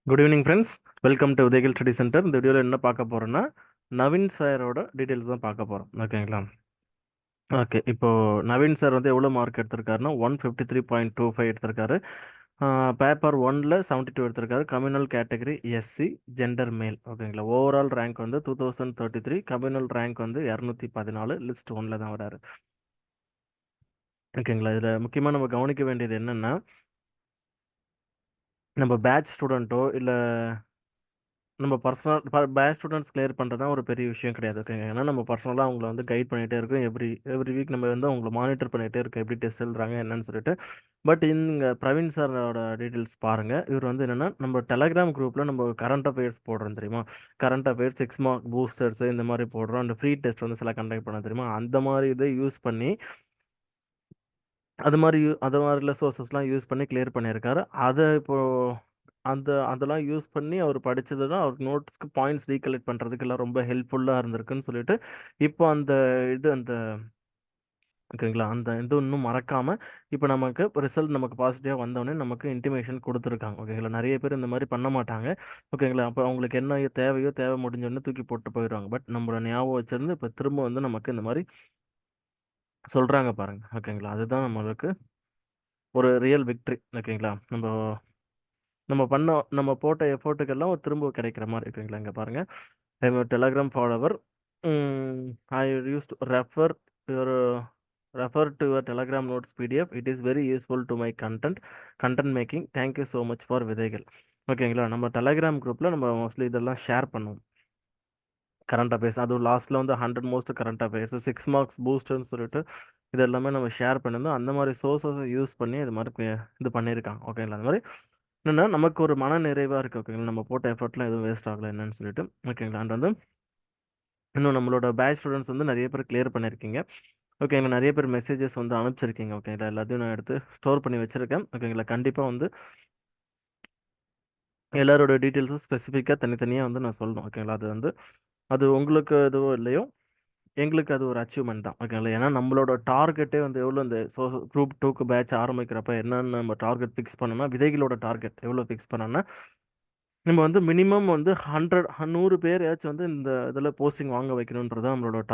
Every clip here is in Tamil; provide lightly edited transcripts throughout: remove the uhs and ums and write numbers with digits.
Good evening friends. Welcome to Udhayakil study centre. இந்த வீடியோவில் என்ன பார்க்க போகிறோன்னா நவீன் சாரோட டீட்டெயில்ஸ் தான் பார்க்க போகிறோம். ஓகேங்களா? ஓகே, இப்போ நவீன் சார் வந்து எவ்வளோ மார்க் எடுத்திருக்காருன்னா 153.25 எடுத்திருக்காரு. பேப்பர் ஒன்ல 72 எடுத்திருக்காரு. கம்யூனல் கேட்டகரி எஸ்சி, ஜெண்டர் மேல். ஓகேங்களா? ஓவரால் ரேங்க் வந்து 2033, கம்யூனல் ரேங்க் வந்து 214, லிஸ்ட் ஒன்ல தான் வராரு. ஓகேங்களா? இதில் முக்கியமாக நம்ம கவனிக்க வேண்டியது என்னென்னா, நம்ம பேட்ச் ஸ்டூடெண்ட்டோ இல்லை நம்ம பர்சனல் பேட்ச் ஸ்டூடெண்ட்ஸ் கிளியர் பண்ணுறது ஒரு பெரிய விஷயம் கிடையாது. ஓகேங்க, ஏன்னா நம்ம பர்சனலாக அவங்கள வந்து கைட் பண்ணிகிட்டே இருக்கோம். எவ்ரி வீக் நம்ம வந்து அவங்கள மானிட்டர் பண்ணிகிட்டே இருக்கோம், எப்படி டெஸ்ட் எழுதுறாங்க என்னன்னு சொல்லிட்டு. பட் இங்கே பிரவீன் சாரோட டீட்டெயில்ஸ் பாருங்கள். இவர் வந்து என்னென்னா, நம்ம டெலகிராம் குரூப்பில் நம்ம கரண்ட் அஃபேர்ஸ் போடுறோம் தெரியுமா? கரண்ட் அஃபேர்ஸ், 6 மார்க் பூஸ்டர்ஸ் இந்த மாதிரி போடுறோம். அந்த ஃப்ரீ டெஸ்ட் வந்து சில கண்டக்ட் பண்ண தெரியுமா? அந்த மாதிரி இதை யூஸ் பண்ணி அது மாதிரில சோர்சஸ்லாம் யூஸ் பண்ணி கிளியர் பண்ணியிருக்காரு. அதை இப்போது அதெல்லாம் யூஸ் பண்ணி அவர் படிச்சது தான் அவருக்கு நோட்ஸ்க்கு பாயிண்ட்ஸ் ரீகலெக்ட் பண்ணுறதுக்கெல்லாம் ரொம்ப ஹெல்ப்ஃபுல்லாக இருந்திருக்குன்னு சொல்லிட்டு, இப்போ அந்த ஓகேங்களா, அந்த இது இன்னும் மறக்காமல் இப்போ நமக்கு ரிசல்ட் நமக்கு பாசிட்டிவாக வந்தோடனே நமக்கு இன்டிமேஷன் கொடுத்துருக்காங்க. ஓகேங்களா? நிறைய பேர் இந்த மாதிரி பண்ண மாட்டாங்க. ஓகேங்களா? அப்போ அவங்களுக்கு என்ன தேவையோ தேவை முடிஞ்சோடனே தூக்கி போட்டு போயிடுவாங்க. பட் நம்மளோட ஞாபகம் வச்சிருந்து இப்போ திரும்ப வந்து நமக்கு இந்த மாதிரி சொல்கிறாங்க பாருங்க. ஓகேங்களா? அதுதான் நம்மளுக்கு ஒரு ரியல் விக்ட்ரி. ஓகேங்களா? நம்ம நம்ம நம்ம போட்ட எஃபோர்ட்டுக்கெல்லாம் ஒரு திரும்ப கிடைக்கிற மாதிரி இருக்குங்களா? இங்கே பாருங்கள். I am Telegram follower. I use to your refer to your Telegram notes PDF. It is very useful to my content making. Thank you so much for விதைகள். ஓகேங்களா? நம்ம டெலகிராம் குரூப்பில் நம்ம மோஸ்ட்லி இதெல்லாம் ஷேர் பண்ணுவோம். கரண்ட் அஃபேர்ஸ், அதுவும் லாஸ்ட்டில் வந்து 100 மோஸ்ட் கரண்ட் அஃபேர்ஸ், 6 மார்க்ஸ் பூஸ்டர்னு சொல்லிட்டு இது எல்லாமே நம்ம ஷேர் பண்ணியிருந்தோம். அந்த மாதிரி சோர்ஸஸை யூஸ் பண்ணி இது மாதிரி இது பண்ணியிருக்காங்க. ஓகேங்களா? அந்த மாதிரி என்னென்னா நமக்கு ஒரு மன நிறைவாக இருக்குது. ஓகேங்களா? நம்ம போட்ட எஃபர்ட்லாம் எதுவும் வேஸ்ட் ஆகலை என்னன்னு சொல்லிட்டு. ஓகேங்களா? அண்ட் வந்து இன்னும் நம்மளோட பேட்ச் ஸ்டூடெண்ட்ஸ் வந்து நிறைய பேர் கிளியர் பண்ணியிருக்கீங்க. ஓகேங்களா? நிறைய பேர் மெசேஜஸ் வந்து அனுப்பிச்சிருக்கீங்க. ஓகேங்களா? எல்லாத்தையும் நான் எடுத்து ஸ்டோர் பண்ணி வச்சுருக்கேன். ஓகேங்களா? கண்டிப்பாக வந்து எல்லாரோட டீட்டெயில்ஸும் ஸ்பெசிஃபிக்காக தனித்தனியாக வந்து நான் சொல்லணும். ஓகேங்களா? அது உங்களுக்கு எதுவோ இல்லையோ, எங்களுக்கு அது ஒரு அச்சீவ்மெண்ட் தான். ஓகேங்களா? ஏன்னா நம்மளோட டார்கெட்டே வந்து எவ்வளோ, இந்த குரூப் 2க்கு பேட்ச் ஆரம்பிக்கிறப்ப என்னென்னு நம்ம டார்கெட் ஃபிக்ஸ் பண்ணோம்னா, விதைகளோட டார்கெட் எவ்வளோ ஃபிக்ஸ் பண்ணோம்னா, நம்ம வந்து மினிமம் வந்து 100 பேரையாச்சும் வந்து இந்த இதில் போஸ்டிங் வாங்க வைக்கணுன்றது நம்மளோட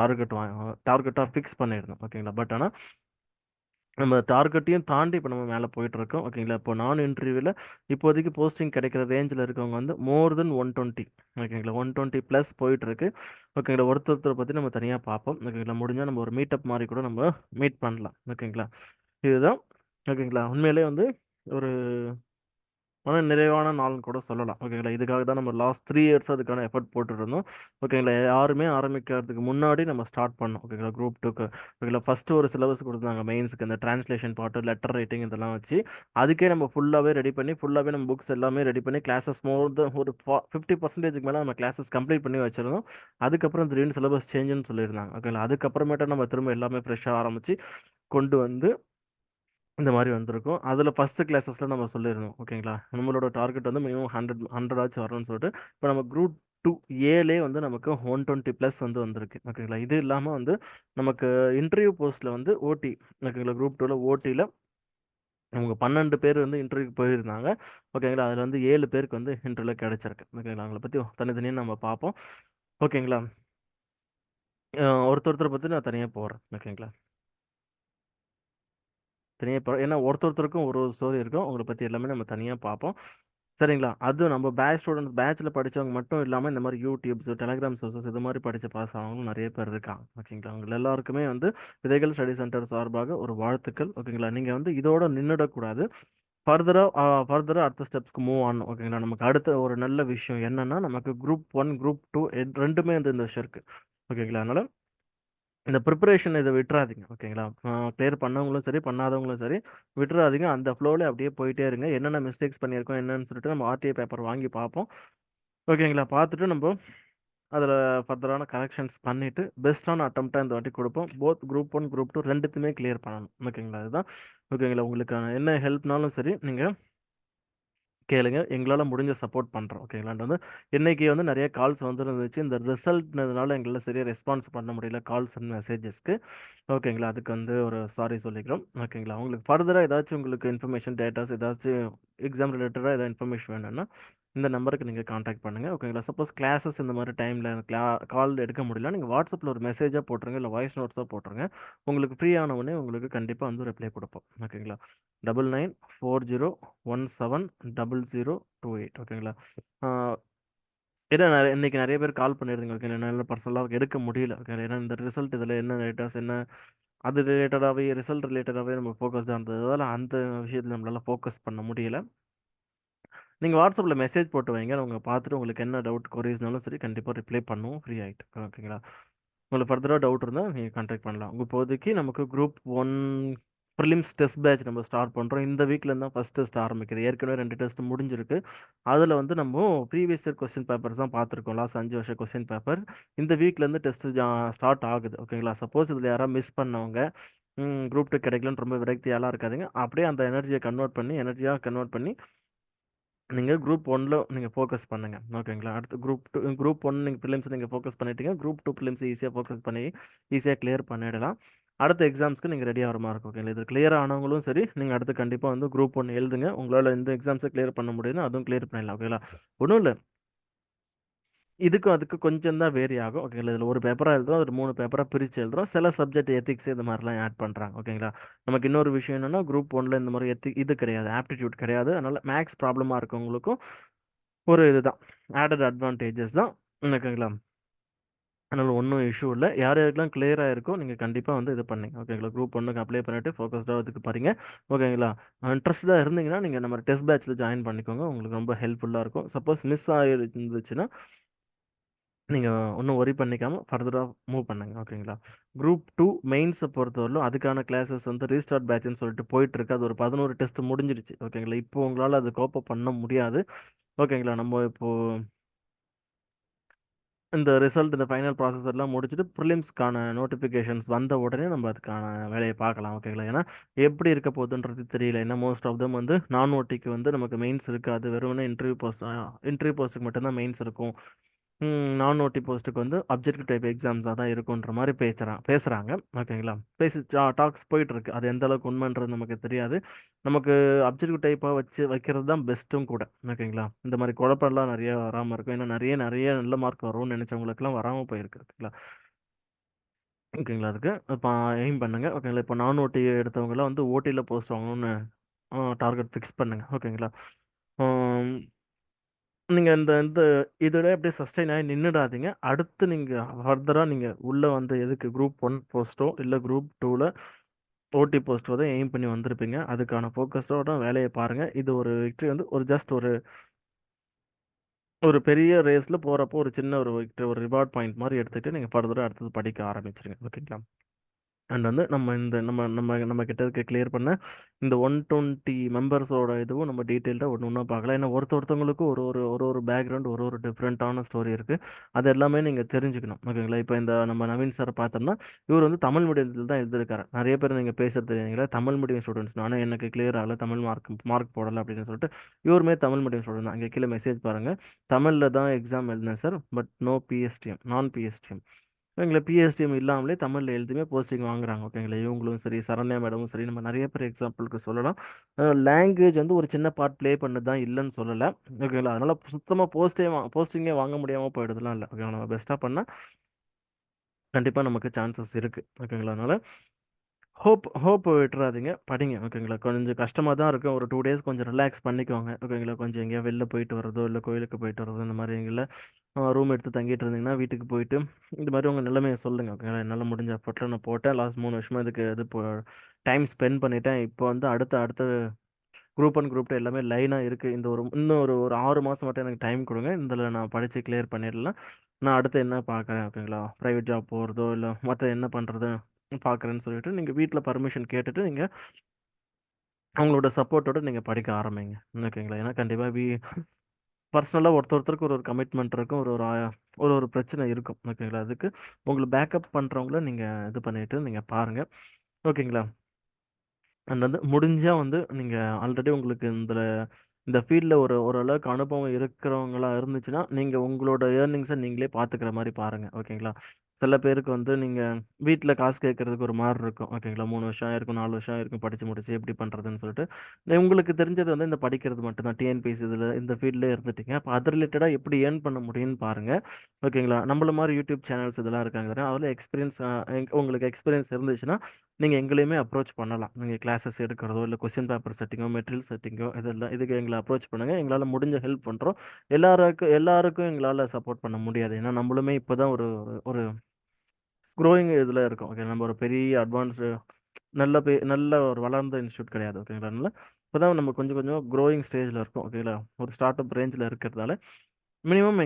டார்கெட்டாக ஃபிக்ஸ் பண்ணியிருந்தோம். ஓகேங்களா? பட் ஆனால் நம்ம டார்கெட்டையும் தாண்டி இப்போ நம்ம மேலே போயிட்டுருக்கோம். ஓகேங்களா? இப்போ நான் இன்டர்வியூவில் இப்போதைக்கு போஸ்டிங் கிடைக்கிற ரேஞ்சில் இருக்கவங்க வந்து மோர் தென் 120. ஓகேங்களா? 120 ப்ளஸ் போயிட்டுருக்கு. ஓகேங்களா? ஒருத்தரை பற்றி நம்ம தனியாக பார்ப்போம். ஓகேங்களா? முடிஞ்சால் நம்ம ஒரு மீட்டப் மாதிரி கூட நம்ம மீட் பண்ணலாம். ஓகேங்களா? இதுதான். ஓகேங்களா? உண்மையிலே வந்து ஒரு நிறைவான நாள்னு கூட சொல்லலாம். ஓகேங்களா? இதுக்காக தான் நம்ம லாஸ்ட் 3 இயர்ஸ் அதுக்கான எஃபர்ட் போட்டுட்டு இருந்தோம். ஓகேங்களா? யாருமே ஆரம்பிக்கிறதுக்கு முன்னாடி நம்ம ஸ்டார்ட் பண்ணோம். ஓகேங்களா? குரூப் 2க்கு. ஓகேங்களா? ஃபஸ்ட்டு ஒரு சிலபஸ் கொடுத்தாங்க மெயின்ஸுக்கு, இந்த டிரான்ஸ்லேஷன் பார்ட்டு, லெட்டர் ரைட்டிங் இதெல்லாம் வச்சு. அதுக்கே நம்ம ஃபுல்லாகவே ரெடி பண்ணி, ஃபுல்லாகவே நம்ம புக்ஸ் எல்லாமே ரெடி பண்ணி, கிளாஸஸ் மோர் தென் ஒரு 50%க்கு மேலே நம்ம கிளாஸஸ் கம்ப்ளீட் பண்ணி வச்சிருந்தோம். அதுக்கப்புறம் திடீர்னு சிலபஸ் சேஞ்சுன்னு சொல்லியிருந்தாங்க. ஓகேங்களா? அதுக்கப்புறமேட்டு நம்ம திரும்ப எல்லாமே ஃப்ரெஷ்ஷாக ஆரம்பித்து கொண்டு வந்து இந்த மாதிரி வந்திருக்கும். அதில் ஃபஸ்ட்டு கிளாஸஸில் நம்ம சொல்லியிருந்தோம். ஓகேங்களா? நம்மளோட டார்கெட் வந்து மினிமம் 100 ஆச்சு வரணும்னு சொல்லிட்டு, இப்போ நம்ம குரூப் 2 ஏலே வந்து நமக்கு 120 ப்ளஸ் வந்து வந்திருக்கு. ஓகேங்களா? இது இல்லாமல் வந்து நமக்கு இன்டர்வியூ போஸ்ட்டில் வந்து ஓடி. ஓகேங்களா? குரூப் 2வில் ஓடியில் அவங்க 12 பேர் வந்து இன்டர்வியூக்கு போயிருந்தாங்க. ஓகேங்களா? அதில் வந்து 7 பேருக்கு வந்து இன்டர்வியூவில் கிடச்சிருக்கு. ஓகேங்களா? அவங்கள பற்றி தனித்தனியாக நம்ம பார்ப்போம். ஓகேங்களா? ஒருத்தரை பற்றி நான் தனியாக போடுறேன். ஓகேங்களா? தனியாக இப்போ ஏன்னா ஒருத்தருக்கும் ஒரு ஒரு ஸ்டோரி இருக்கும். அவங்கள பற்றி எல்லாமே நம்ம தனியாக பார்ப்போம். சரிங்களா? அதுவும் நம்ம பேட்ச் ஸ்டூடெண்ட்ஸ், பேட்ச்சில் படித்தவங்க மட்டும் இல்லாமல் இந்த மாதிரி யூடியூப்ஸ், டெலகிராம் சோர்சஸ் இது மாதிரி படித்து பாஸ் ஆனவங்களும் நிறைய பேர் இருக்காங்க. ஓகேங்களா? அவங்க எல்லாருக்குமே வந்து விதைகள் ஸ்டடி சென்டர் சார்பாக ஒரு வாழ்த்துக்கள். ஓகேங்களா? நீங்கள் வந்து இதோட நின்றுடக்கூடாது. ஃபர்தராக அடுத்த ஸ்டெப்ஸ்க்கு மூவ் ஆகணும். ஓகேங்களா? நமக்கு அடுத்த ஒரு நல்ல விஷயம் என்னன்னா, நமக்கு குரூப் 1, குரூப் 2 ரெண்டுமே வந்து இந்த வருஷம் இருக்குது. ஓகேங்களா? அதனால் இந்த ப்ரிப்பரேஷன் இதை விட்டுறாதீங்க. ஓகேங்களா? கிளியர் பண்ணவங்களும் சரி, பண்ணாதவங்களும் சரி, விட்டுறாதீங்க. அந்த ஃப்ளோவில் அப்படியே போயிட்டே இருங்க. என்னென்ன மிஸ்டேக்ஸ் பண்ணியிருக்கோம் என்னன்னு சொல்லிட்டு நம்ம ஆர்டிஐ பேப்பர் வாங்கி பார்ப்போம். ஓகேங்களா? பார்த்துட்டு நம்ம அதில் ஃபர்தரான கரெக்ஷன்ஸ் பண்ணிவிட்டு பெஸ்ட்டான அட்டம்ப்டாக இந்த வாட்டி கொடுப்போம். போத் குரூப் 1, குரூப் 2 ரெண்டுத்துமே கிளியர் பண்ணணும். ஓகேங்களா? அதுதான். ஓகேங்களா? உங்களுக்கான என்ன ஹெல்ப்னாலும் சரி நீங்கள் கேளுங்க. எங்களால் முடிஞ்ச சப்போர்ட் பண்ணுறோம். ஓகேங்களான்ட்டு வந்து இன்னைக்கு வந்து நிறைய கால்ஸ் வந்துருந்துச்சு. இந்த ரிசல்ட்னதுனால எங்களால் சரியாக ரெஸ்பான்ஸ் பண்ண முடியல கால்ஸ் அண்ட் மெசேஜஸ்க்கு. ஓகேங்களா? அதுக்கு வந்து ஒரு சாரி சொல்லிக்கிறோம். ஓகேங்களா? உங்களுக்கு ஃபர்தராக ஏதாச்சும் உங்களுக்கு இன்ஃபர்மேஷன் டேட்டாஸ் ஏதாச்சும் எக்ஸாம் ரிலேட்டடாக ஏதாவது இன்ஃபர்மேஷன் வேணும்னா இந்த நம்பருக்கு நீங்கள் காண்டாக்ட் பண்ணுங்கள் ஓகேங்களா. சப்போஸ் கிளாஸஸ் இந்த மாதிரி டைமில் கால் எடுக்க முடியல, நீங்கள் வாட்ஸ்அப்பில் ஒரு மெசேஜாக போட்டுருங்க, இல்லை வாய்ஸ் நோட்ஸாக போட்டுருங்க. உங்களுக்கு ஃப்ரீ ஆனவுடனே உங்களுக்கு கண்டிப்பாக வந்து ரிப்ளை கொடுப்போம் ஓகேங்களா. 9940170028 ஓகேங்களா. ஏன்னா இன்னைக்கு நிறைய பேர் கால் பண்ணியிருந்தீங்க ஓகே, என்னால் பர்சனலாக எடுக்க முடியல ஓகே. ஏன்னா இந்த ரிசல்ட் இதில் என்ன ரைட்டர்ஸ் என்ன அது ரிலேட்டடாகவே ரிசல்ட் ரிலேட்டடாகவே நம்ம ஃபோக்கஸ்டாக இருந்ததால் அந்த விஷயத்தில் நம்மளால் ஃபோக்கஸ் பண்ண முடியல. நீங்கள் வாட்ஸ்அப்பில் மெசேஜ் போட்டு வைங்க, அவங்க பார்த்துட்டு உங்களுக்கு என்ன டவுட் கொரிஸ்னாலும் சரி கண்டிப்பாக ரிப்ளை பண்ணுவோம் ஃப்ரீ ஆகிட்டு ஓகேங்களா. உங்களுக்கு ஃபர்தராக டவுட் இருந்தால் நீங்கள் கான்டாக்ட் பண்ணலாம். இப்போதைக்கு நமக்கு குரூப் 1 ப்ரிலிம்ஸ் டெஸ்ட் பேட்ச் நம்ம ஸ்டார்ட் பண்ணுறோம். இந்த வீக்கில் தான் ஃபஸ்ட் டெஸ்ட் ஆரம்பிக்குது. ஏற்கனவே 2 டெஸ்ட் முடிஞ்சிருக்கு. அதில் வந்து நம்ம ப்ரீவியஸ் இயர் கொஸ்டின் பேப்பர்ஸ் தான் பார்த்துருக்கோம், லாஸ்ட் 5 வருஷம் கொஸ்டின் பேப்பர்ஸ். இந்த வீக்லேருந்து டெஸ்ட் ஸ்டார்ட் ஆகுது ஓகேங்களா. சப்போஸ் இதில் யாராவது மிஸ் பண்ணவங்க குரூப் 2 கிடைக்கலன்னு ரொம்ப விரக்தியாலாம் இருக்காதுங்க. அப்படியே அந்த எனர்ஜியை எனர்ஜியாக கன்வெர்ட் பண்ணி நீங்கள் குரூப் 1ல் நீங்கள் ஃபோக்கஸ் பண்ணுங்கள் ஓகேங்களா. அடுத்து குரூப் 1 நீங்கள் ப்ரிலிம்ஸ் நீங்கள் ஃபோக்கஸ் பண்ணிட்டீங்க. குரூப் 2 ப்ரிலிம்ஸ் ஈஸியாக ஃபோக்கஸ் பண்ணி ஈஸியாக கிளியர் பண்ணிடலாம். அடுத்த எக்ஸாம்ஸ்க்கு நீங்கள் ரெடி ஆகிற மாதிரி இருக்கும் ஓகேங்களா. இது கிளியர் ஆனவங்களும் சரி, நீங்கள் அடுத்து கண்டிப்பாக வந்து குரூப் 1 எழுதுங்க. உங்களால் இந்த எக்ஸாம்ஸை கிளியர் பண்ண முடியுதுன்னா அதுவும் கிளியர் பண்ணிடலாம் ஓகேங்களா. ஒன்றும் இல்லை, இதுக்கும் அதுக்கு கொஞ்சம் தான் வேரி ஆகும் ஓகேங்களா. இதில் ஒரு பேப்பராக எழுதுறோம், ஒரு 3 பேப்பராக பிரித்து எழுதுறோம். சில சப்ஜெக்ட் எத்திக்ஸ் இந்த மாதிரிலாம் ஆட் பண்ணுறாங்க ஓகேங்களா. நமக்கு இன்னொரு விஷயம் என்னென்னா, குரூப் 1ல் இந்த மாதிரி இது கிடையாது, ஆப்டிடியூட் கிடையாது. அதனால் மேக்ஸ் ப்ராப்ளமாக இருக்கவங்களுக்கும் ஒரு இதுதான் ஆடட் அட்வான்டேஜஸ் தான் ஓகேங்களா. அதனால் ஒன்றும் இஷ்யூ இல்லை. யார் யாருக்கெல்லாம் கிளியராக இருக்கோ நீங்கள் கண்டிப்பாக வந்து இது பண்ணுங்க ஓகேங்களா. குரூப் 1க்கு அப்ளை பண்ணிவிட்டு ஃபோக்கஸ்டாக இதுக்கு பாருங்க ஓகேங்களா. இன்ட்ரெஸ்டாக இருந்தீங்கன்னா நீங்கள் நம்ம டெஸ்ட் பேட்ச்சில் ஜாயின் பண்ணிக்கோங்க, உங்களுக்கு ரொம்ப ஹெல்ப்ஃபுல்லாக இருக்கும். சப்போஸ் மிஸ் ஆகிருந்துச்சுன்னா நீங்கள் ஒன்றும் ஒரி பண்ணிக்காமல் ஃபர்தராக மூவ் பண்ணுங்க ஓகேங்களா. குரூப் 2 மெயின்ஸை பொறுத்தவரையிலும் அதுக்கான கிளாஸஸ் வந்து ரீஸ்டார்ட் பேட்ச்னு சொல்லிட்டு போயிட்டுருக்கு. அது ஒரு 11 டெஸ்ட் முடிஞ்சிருச்சு ஓகேங்களா. இப்போ உங்களால் அது கோப்பப் பண்ண முடியாது ஓகேங்களா. நம்ம இப்போது இந்த ரிசல்ட் இந்த ஃபைனல் ப்ராசஸ் எல்லாம் முடிச்சுட்டு ப்ரிலிம்ஸ்க்கான நோட்டிஃபிகேஷன்ஸ் வந்த உடனே நம்ம அதுக்கான வேலையை பார்க்கலாம் ஓகேங்களா. ஏன்னா எப்படி இருக்க போகுதுன்றது தெரியல. ஏன்னா மோஸ்ட் ஆஃப் தம் வந்து நான் ஓட்டிக்கு வந்து நமக்கு மெயின்ஸ் இருக்காது, வெறுமனே இன்டர்வியூ போஸ்ட்டுக்கு மட்டும்தான் மெயின்ஸ் இருக்கும். நான் ஓட்டி போஸ்ட்டுக்கு வந்து அப்ஜெக்டிவ் டைப் எக்ஸாம்ஸாக தான் இருக்குன்ற மாதிரி பேசுகிறாங்க ஓகேங்களா. டாக்ஸ் போயிட்டுருக்கு. அது எந்த அளவுக்கு உண்மைன்றது நமக்கு தெரியாது. நமக்கு அப்ஜெக்டிவ் டைப்பாக வைக்கிறது தான் பெஸ்ட்டும் கூட ஓகேங்களா. இந்த மாதிரி குழப்பம்லாம் நிறைய வராமல் இருக்கும். ஏன்னா நிறைய நிறைய நல்ல மார்க் வரும்னு நினச்சவங்களுக்குலாம் வராமல் போயிருக்கு ஓகேங்களா. ஓகேங்களா. அதுக்கு இப்போ எய்ம் பண்ணுங்க ஓகேங்களா. இப்போ நான் ஓட்டி எடுத்தவங்கலாம் வந்து ஓட்டியில் போஸ்ட் வாங்கணும்னு டார்கெட் ஃபிக்ஸ் பண்ணுங்க ஓகேங்களா. நீங்கள் இந்த இந்த இதில் அப்படியே சஸ்டெயின் ஆகி நின்றுடாதீங்க. அடுத்து நீங்கள் ஃபர்தராக நீங்கள் உள்ளே வந்து எதுக்கு குரூப் 1 போஸ்ட்டோ இல்லை குரூப் 2வில் ஓடி போஸ்ட்டோ தான் எய்ம் பண்ணி வந்திருப்பீங்க. அதுக்கான ஃபோக்கஸோட வேலையை பாருங்கள். இது ஒரு விக்ட்ரி வந்து ஒரு ஜஸ்ட் ஒரு ஒரு பெரிய ரேஸில் போகிறப்போ ஒரு சின்ன ஒரு விக்ட்ரி, ஒரு ரிவார்ட் பாயிண்ட் மாதிரி எடுத்துகிட்டு நீங்கள் ஃபர்தராக அடுத்தது படிக்க ஆரம்பிச்சிருங்க ஓகேங்களா. அண்ட் வந்து நம்ம இந்த நம்ம நம்ம நம்ம கிட்ட இருக்க கிளியர் பண்ண இந்த 120 மெம்பர்ஸோட இதுவும் நம்ம டீட்டெயில்டாக ஒன்று ஒன்றா பார்க்கலாம். ஏன்னா ஒருத்தவங்களுக்கும் ஒரு ஒரு ஒரு ஒரு பேக்ரவுண்ட் ஒரு ஒரு டிஃப்ரெண்ட்டான ஸ்டோரி இருக்குது. அது எல்லாமே நீங்கள் தெரிஞ்சுக்கணும் ஓகேங்களா. இப்போ இந்த நம்ம நவீன் சார் பார்த்தோம்னா இவர் வந்து தமிழ் மீடியத்தில் தான் எழுதியிருக்காரு. நிறைய பேர் நீங்கள் பேசுறது தெரியுங்களா, தமிழ் மீடியம் ஸ்டூடெண்ட்ஸ். நானும் எனக்கு கிளியர் ஆகல, தமிழ் மார்க் போடலை அப்படின்னு சொல்லிட்டு இவருமே தமிழ் மீடியம் ஸ்டூடெண்ட் தான். அங்கே கீழே மெசேஜ் பாருங்கள், தமிழில் தான் எக்ஸாம் எழுதினேன் சார், பட் நோ பிஎஸ்டிஎம், நான் பிஎஸ்டிஎம். எங்களை பிஎஸ்டிஎம் இல்லாமலே தமிழில் எழுதுமே போஸ்டிங் வாங்குறாங்க ஓகேங்களா. இவங்களும் சரி, சரண்யா மேடமும் சரி, நம்ம நிறைய பேர் எக்ஸாம்பிளுக்கு சொல்லலாம். லாங்குவேஜ் வந்து ஒரு சின்ன பார்ட் ப்ளே பண்ணது தான், இல்லைன்னு சொல்லலை ஓகேங்களா. அதனால் சுத்தமாக போஸ்டிங்கே வாங்க முடியாமல் போயிடுதுலாம் இல்லை ஓகேங்களா. நம்ம பெஸ்ட்டாக பண்ணால் கண்டிப்பாக நமக்கு சான்சஸ் இருக்குது ஓகேங்களா. அதனால் ஹோப் விட்டுறாதீங்க, படிங்க ஓகேங்களா. கொஞ்சம் கஷ்டமாக தான் இருக்கும். ஒரு 2 டேஸ் கொஞ்சம் ரிலாக்ஸ் பண்ணிக்கோங்க ஓகேங்களா. கொஞ்சம் எங்கேயா வெளில போயிட்டு வரதோ இல்லை கோயிலுக்கு போயிட்டு வரதோ இந்த மாதிரி எங்களை ரூம் எடுத்து தங்கிட்டு இருந்தீங்கன்னா வீட்டுக்கு போயிட்டு இந்த மாதிரி உங்கள் நிலைமையை சொல்லுங்கள் ஓகேங்களா. என்னால் முடிஞ்ச எஃபர்ட்டில் நான் போட்டேன். லாஸ்ட் 3 வருஷமாக இதுக்கு இது டைம் ஸ்பெண்ட் பண்ணிட்டேன். இப்போ வந்து அடுத்த அடுத்த குரூப் 1 குரூப் 2 எல்லாமே லைனாக இருக்குது. இந்த இன்னும் ஒரு 6 மாதம் மட்டும் எனக்கு டைம் கொடுங்க. இதில் நான் படித்து கிளியர் பண்ணிடலாம். நான் அடுத்து என்ன பார்க்குறேன் ஓகேங்களா. ப்ரைவேட் ஜாப் போகிறதோ இல்லை மற்ற என்ன பண்ணுறது பார்க்குறேன்னு சொல்லிட்டு நீங்கள் வீட்டில் பர்மிஷன் கேட்டுட்டு நீங்கள் அவங்களோட சப்போர்ட்டோட நீங்கள் படிக்க ஆரம்பிங்க ஓகேங்களா. ஏன்னா கண்டிப்பாக பர்சனலாக ஒருத்தருக்கு ஒரு ஒரு கமிட்மெண்ட் இருக்கும், ஒரு ஒரு ஒரு ஒரு பிரச்சனை இருக்கும் ஓகேங்களா. அதுக்கு உங்களை பேக்கப் பண்ணுறவங்கள நீங்கள் இது பண்ணிவிட்டு நீங்கள் பாருங்கள் ஓகேங்களா. அண்ட் வந்து முடிஞ்சால் வந்து நீங்கள் ஆல்ரெடி உங்களுக்கு இந்த ஃபீல்டில் ஓரளவுக்கு அனுபவம் இருக்கிறவங்களா இருந்துச்சுன்னா நீங்கள் உங்களோட ஏர்னிங்ஸை நீங்களே பார்த்துக்கிற மாதிரி பாருங்கள் ஓகேங்களா. சில பேருக்கு வந்து நீங்க வீட்ல காசு கேட்கறதுக்கு ஒரு மாரி இருக்கும். ஓகேங்களா? 3 வருஷம் ஆயிருக்கும், 4 வருஷம் ஆயிருக்கும் படிச்சு முடிச்சு எப்படி பண்றதுன்னு சொல்லிட்டு. உங்களுக்கு தெரிஞ்சது வந்து இந்த படிக்கிறது மட்டும் தான். டிஎன்பிஎஸ்சி இந்த ஃபீல்ட்லயே இருந்துட்டீங்க. அப்ப அது ரிலேட்டடா எப்படி ஏர்ன் பண்ண முடியும்னு பாருங்க. ஓகேங்களா? நம்மள மாரி யூடியூப் சேனல்ஸ் இதெல்லாம் இருக்காங்க பாருங்க. அதுல எக்ஸ்பீரியன்ஸ் உங்களுக்கு எக்ஸ்பீரியன்ஸ் இருந்துச்சுன்னா, நீங்க எங்களையுமே அப்ரோச் பண்ணலாம். நீங்க கிளாஸஸ் எடுக்கிறதோ, இல்ல கொஸ்டின் பேப்பர் செட்டிங்கோ, மெட்டீரியல் செட்டிங்கோ இதெல்லாம் இதுக்கு எங்கள அப்ரோச் பண்ணுங்க. எங்களால முடிஞ்ச ஹெல்ப் பண்றோம். எல்லாருக்கும் எங்களால சப்போர்ட் பண்ண முடியாது. ஏன்னா நம்மளுமே இப்பதான் ஒரு ஒரு குரோயிங் இதுல இருக்கோம். ஓகே. நம்ம ஒரு பெரிய அட்வான்ஸ்டு நல்ல ஒரு வளர்ந்த இன்ஸ்டிடியூட் கிடையாது. ஓகேங்களா? அதனால இப்பதான் நம்ம கொஞ்சம் கொஞ்சம் குரோயிங் ஸ்டேஜ்ல இருக்கோம். ஓகேங்களா? ஒரு ஸ்டார்ட் அப் ரேஞ்ச்ல இருக்கிறதால, மினிமம்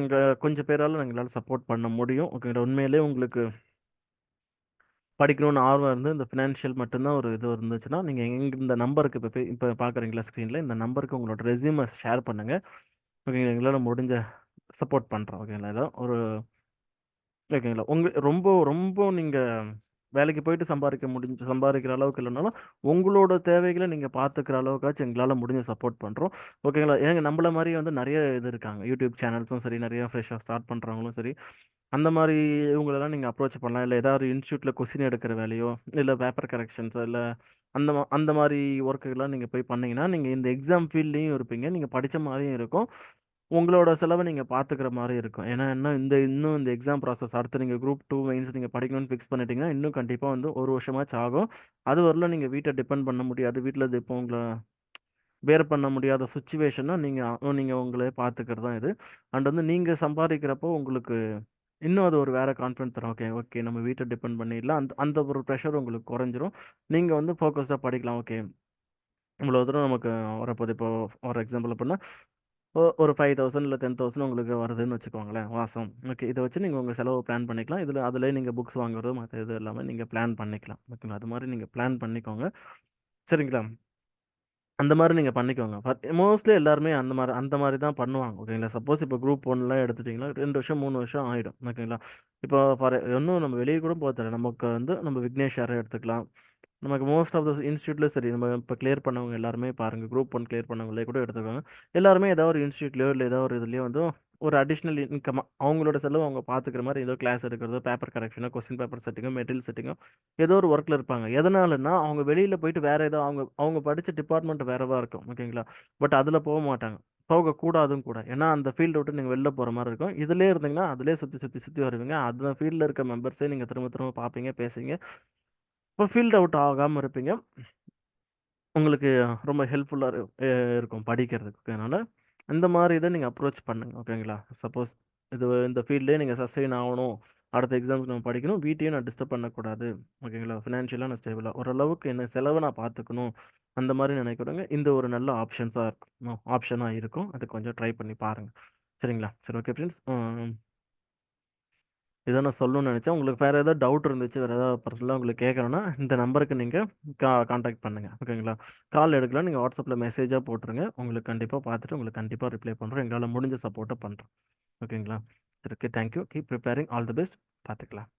கொஞ்சம் பேரால எங்களால சப்போர்ட் பண்ண முடியும். ஓகேங்களா? உண்மையிலேயே உங்களுக்கு படிக்கணும்னு ஆர்வம் இருந்து, இந்த ஃபினான்ஷியல் மட்டும்தான் ஒரு இது இருந்துச்சுன்னா, நீங்க இந்த நம்பருக்கு இப்ப பார்க்குறீங்களா ஸ்க்ரீன்ல, இந்த நம்பருக்கு உங்களோட ரெஸ்யூம ஷேர் பண்ணுங்க. ஓகேங்களா? எங்களால முடிஞ்ச சப்போர்ட் பண்றோம். ஓகேங்களா? ஏதோ ஒரு ஓகேங்களா? ரொம்ப ரொம்ப நீங்க வேலைக்கு போயிட்டு சம்பாதிக்கிற அளவுக்கு இல்லனாலும், உங்களோட தேவைகள நீங்க பார்த்துக்கிற அளவுக்காச்சும் எங்களால முடிஞ்ச சப்போர்ட் பண்றோம். ஓகேங்களா? ஏங்க நம்மள மாரியே வந்து நெறைய இது இருக்காங்க. யூடியூப் சேனல்ஸும் சரி, நெறைய ஃப்ரெஷ்ஷா ஸ்டார்ட் பண்றவங்களும் சரி, அந்த மாரி இவங்களலாம் நீங்க அப்ரோச் பண்ணலாம். இல்ல ஏதாவது இன்ஸ்டிடியூட்ல கொஸ்டின் எடுக்கிற வேலையோ, இல்ல பேப்பர் கரெக்ஷன்ஸோ, இல்ல அந்த மாரி ஒர்க்குகள்லாம் நீங்க போய் பண்ணீங்கன்னா, நீங்க இந்த எக்ஸாம் ஃபீல்ட்லயும் இருப்பீங்க. நீங்க படிச்ச மாரியும் இருக்கும். உங்களோட செலவ நீங்க பார்த்துக்கிற மாரி இருக்கும். ஏன்னா, இன்னும் இந்த எக்ஸாம் ப்ராசஸ் அடுத்து நீங்க குரூப் 2 மெயின்ஸ் நீங்க படிக்கணும்னு ஃபிக்ஸ் பண்ணிட்டீங்கன்னா, இன்னும் கண்டிப்பா வந்து 1 வருஷமாச்சும் ஆகும். அதுவரையிலும் நீங்க வீட்ட டிபெண்ட் பண்ண முடியாது. வீட்ல இது இப்போ உங்கள பேர் பண்ண முடியாத சிச்சுவேஷன்னா, நீங்க உங்களே பார்த்துக்கிறது தான் இது. அண்ட் வந்து நீங்க சம்பாதிக்கிறப்போ உங்களுக்கு இன்னும் அது ஒரு வேற கான்ஃபிடன்ஸ் தரும். ஓகே, ஓகே நம்ம வீட்ட டிபெண்ட் பண்ணிடலாம். அந்த அந்த ஒரு ப்ரெஷர் உங்களுக்கு குறைஞ்சிரும். நீங்க வந்து ஃபோக்கஸ்டா படிக்கலாம். ஓகே, இவ்வளோ தூரம் நமக்கு வரப்போது. இப்போ ஃபார் எக்ஸாம்பிள் அப்படின்னா ஒரு 5000 இல்ல 10,000 உங்களுக்கு வருதுன்னு வச்சுக்கோங்களேன் மாசம். ஓகே. இத வச்சு நீங்க உங்க செலவு பிளான் பண்ணிக்கலாம். அதிலேயே நீங்க புக்ஸ் வாங்குறது மத்த இது எல்லாமே நீங்க பிளான் பண்ணிக்கலாம். ஓகேங்களா? அது மாரி நீங்க பிளான் பண்ணிக்கோங்க. சரிங்களா? அந்த மாரி நீங்க பண்ணிக்கோங்க. மோஸ்ட்லி எல்லாருமே அந்த மாரி தான் பண்ணுவாங்க. ஓகேங்களா? சப்போஸ் இப்போ குரூப் 1லாம் எடுத்துட்டீங்கன்னா 2 வருஷம், 3 வருஷம் ஆயிடும். ஓகேங்களா? இப்போ இன்னும் நம்ம வெளிய கூட போக தேவையில்ல. நமக்கு வந்து நம்ம விக்னேஷ் சார எடுத்துக்கலாம். நமக்கு மோஸ்ட் ஆஃப் த இன்ஸ்டிடியூட்ல சரி, நம்ம இப்போ கிளியர் பண்ணவங்க எல்லாருமே பாருங்க. குரூப் 1 கிளியர் பண்ணவங்களே கூட எடுத்துக்கோங்க. எல்லாருமே ஏதாவது ஒரு இன்ஸ்டிடியூட்லயோ, இல்ல ஏதாவது ஒரு இதுலயோ வந்து ஒரு அடிஷனல் இன்கம்மா அவங்களோட செலவு அவங்க பார்த்துக்கிற மாரி ஏதோ கிளாஸ் எடுக்கிறதோ, பேப்பர் கரெக்ஷனோ, கொஸ்டின் பேப்பர் செட்டிங்கோ, மெட்டீரியல் செட்டிங்கோ ஏதோ ஒரு ஒர்க்ல இருப்பாங்க. எதனாலன்னா, அவங்க வெளியில போயிட்டு வேற ஏதோ அவங்க அவங்க படிச்ச டிபார்ட்மெண்ட் வேறவா இருக்கும். ஓகேங்களா? பட் அதுல மாட்டாங்க. போகக்கூடாதும் கூட. ஏன்னா, அந்த ஃபீல்ட விட்டு நீங்க வெளில போற மாரி இருக்கும். இதுலயே இருந்தீங்கன்னா, அதிலயே சுத்தி, சுத்தி, சுத்தி வருவீங்க. அந்த ஃபீல்ட்ல இருக்க மெம்பர்ஸே நீங்க திரும்ப, திரும்ப பார்ப்பீங்க, பேசுவீங்க. இப்போ ஃபீல்ட் அவுட் ஆகாம இருப்பீங்க. உங்களுக்கு ரொம்ப ஹெல்ப்ஃபுல்லா இருக்கும் படிக்கிறதுக்கு. அதனால இந்த மாரி இத நீங்க அப்ரோச் பண்ணுங்க. ஓகேங்களா? சப்போஸ் இந்த ஃபீல்ட்லயே நீங்க சஸ்டெயின் ஆவணும். அடுத்த எக்ஸாம்க்கு நம்ம படிக்கணும். வீட்டையும் நான் டிஸ்டர்ப் பண்ணக்கூடாது. ஓகேங்களா? ஃபினான்ஷியலா நான் ஸ்டேபிளா ஓரளவுக்கு என்ன செலவ நான் பார்த்துக்கணும். அந்த மாரி நினைக்கிறவங்க இந்த ஒரு நல்ல ஆப்ஷனா இருக்கும். அது கொஞ்சம் ட்ரை பண்ணி பாருங்க. சரிங்களா? சரி ஓகே ஃப்ரெண்ட்ஸ். இத நான் சொல்லணும்னு நெனச்சேன். உங்களுக்கு வேற ஏதாவது டவுட் இருந்துச்சு, வேற ஏதாவது பர்சனலா உங்களுக்கு கேட்கணும்னா, இந்த நம்பருக்கு நீங்க கான்டாக்ட் பண்ணுங்க. ஓகேங்களா? கால் எடுக்கலாம். நீங்க WhatsAppல மெசேஜா போட்டுருங்க. உங்களுக்கு கண்டிப்பா பார்த்துட்டு உங்களுக்கு கண்டிப்பா ரிப்ளை பண்றோம். எங்களால முடிஞ்ச சப்போர்ட்ட பண்றோம். ஓகேங்களா? சரி okay. Thank you. Keep preparing. All the best. பார்த்துக்கலாம்.